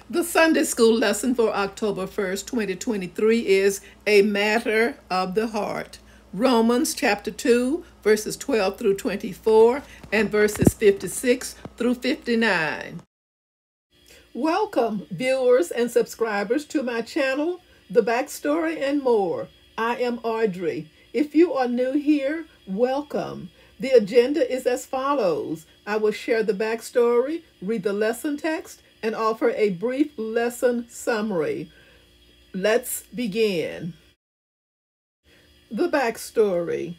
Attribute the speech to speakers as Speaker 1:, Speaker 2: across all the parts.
Speaker 1: The Sunday school lesson for October 1st, 2023 is a matter of the heart. Romans chapter 2, verses 12 through 24 and verses 56 through 59. Welcome, viewers and subscribers, to my channel, The Backstory and More. I am Audrey. If you are new here, welcome. The agenda is as follows. I will share the backstory, read the lesson text, and offer a brief lesson summary. Let's begin. The backstory.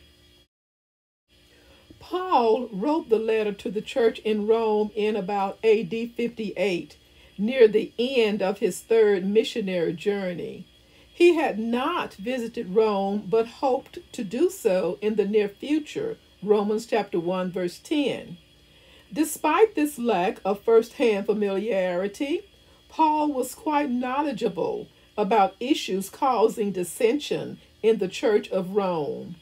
Speaker 1: Paul wrote the letter to the church in Rome in about AD 58, near the end of his third missionary journey. He had not visited Rome, but hoped to do so in the near future. Romans chapter 1, verse 10. Despite this lack of first-hand familiarity, Paul was quite knowledgeable about issues causing dissension in the Church of Rome.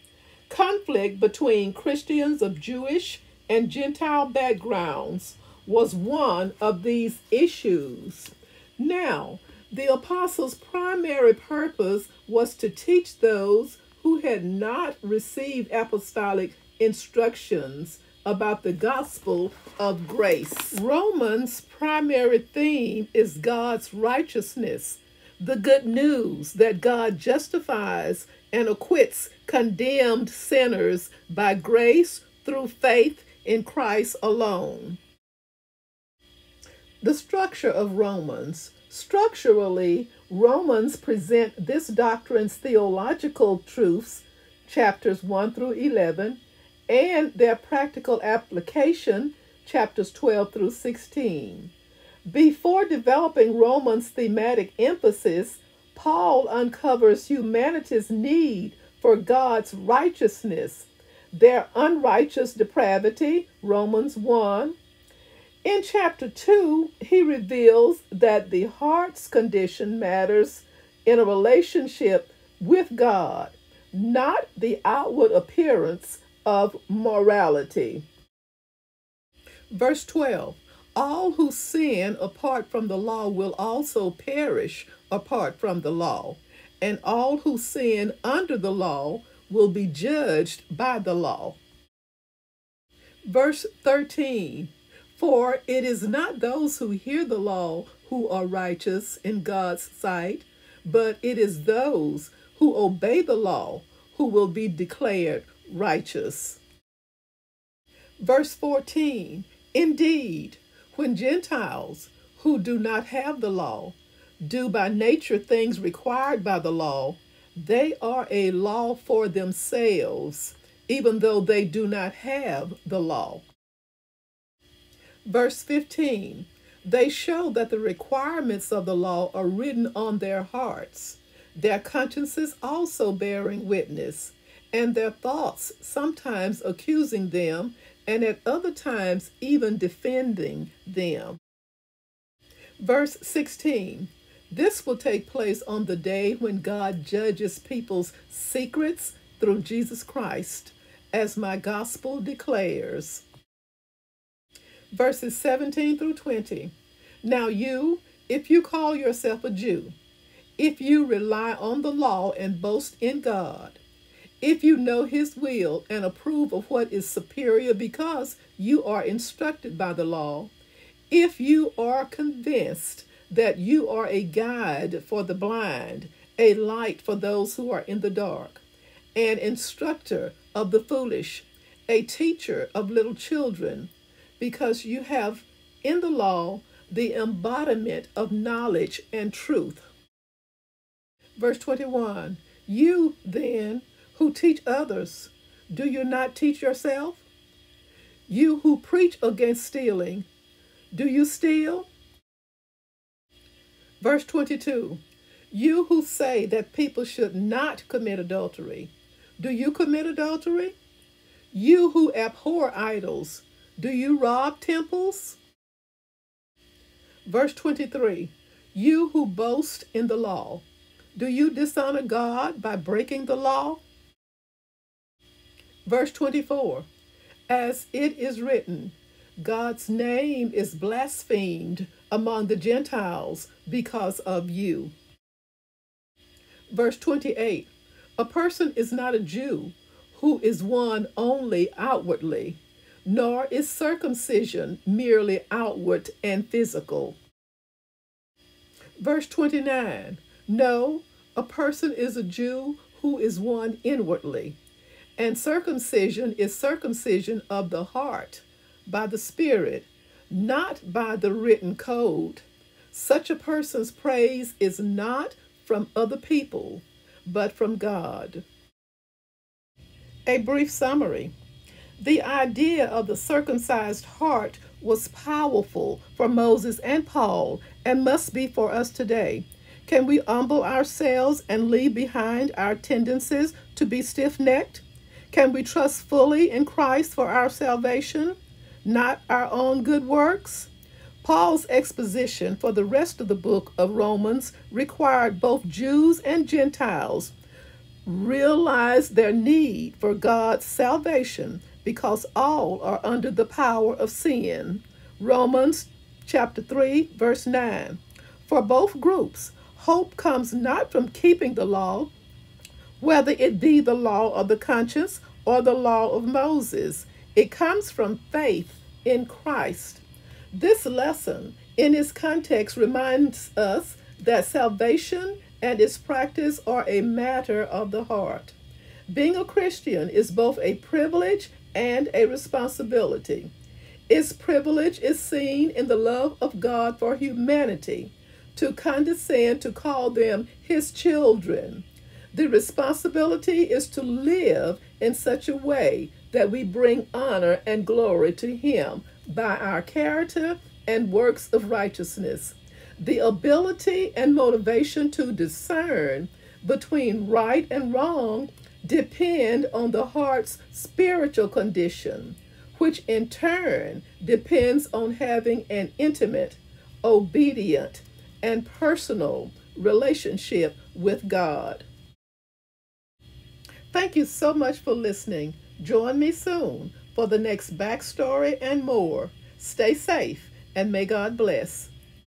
Speaker 1: Conflict between Christians of Jewish and Gentile backgrounds was one of these issues. Now, the apostles' primary purpose was to teach those who had not received apostolic instructions about the gospel of grace. Romans' primary theme is God's righteousness, the good news that God justifies and acquits condemned sinners by grace through faith in Christ alone. The structure of Romans. Structurally, Romans present this doctrine's theological truths, chapters 1 through 11, and their practical application, chapters 12 through 16. Before developing Romans' thematic emphasis, Paul uncovers humanity's need for God's righteousness, their unrighteous depravity, Romans 1. In chapter 2, he reveals that the heart's condition matters in a relationship with God, not the outward appearance of morality. Verse 12, all who sin apart from the law will also perish apart from the law, and all who sin under the law will be judged by the law. Verse 13, for it is not those who hear the law who are righteous in God's sight, but it is those who obey the law who will be declared righteous. Verse 14, indeed, when Gentiles who do not have the law do by nature things required by the law, they are a law for themselves, even though they do not have the law. Verse 15, they show that the requirements of the law are written on their hearts, their consciences also bearing witness, and their thoughts sometimes accusing them, and at other times even defending them. Verse 16, this will take place on the day when God judges people's secrets through Jesus Christ, as my gospel declares. Verses 17 through 20, now you, if you call yourself a Jew, if you rely on the law and boast in God, if you know his will and approve of what is superior because you are instructed by the law, if you are convinced that you are a guide for the blind, a light for those who are in the dark, an instructor of the foolish, a teacher of little children, because you have in the law the embodiment of knowledge and truth. Verse 21, you then who teach others, do you not teach yourself? You who preach against stealing, do you steal? Verse 22, you who say that people should not commit adultery, do you commit adultery? You who abhor idols, do you rob temples? Verse 23, you who boast in the law, do you dishonor God by breaking the law? Verse 24, as it is written, God's name is blasphemed among the Gentiles because of you. Verse 28, a person is not a Jew who is one only outwardly, nor is circumcision merely outward and physical. Verse 29, no, a person is a Jew who is one inwardly, and circumcision is circumcision of the heart by the Spirit, not by the written code. Such a person's praise is not from other people, but from God. A brief summary. The idea of the circumcised heart was powerful for Moses and Paul and must be for us today. Can we humble ourselves and leave behind our tendencies to be stiff-necked? Can we trust fully in Christ for our salvation, not our own good works? Paul's exposition for the rest of the book of Romans required both Jews and Gentiles realize their need for God's salvation because all are under the power of sin. Romans chapter 3, verse 9. For both groups, hope comes not from keeping the law, whether it be the law of the conscience or the law of Moses. It comes from faith in Christ. This lesson, in its context, reminds us that salvation and its practice are a matter of the heart. Being a Christian is both a privilege and a responsibility. Its privilege is seen in the love of God for humanity, to condescend to call them His children. The responsibility is to live in such a way that we bring honor and glory to Him by our character and works of righteousness. The ability and motivation to discern between right and wrong depend on the heart's spiritual condition, which in turn depends on having an intimate, obedient, and personal relationship with God. Thank you so much for listening. Join me soon for the next backstory and more. Stay safe and may God bless.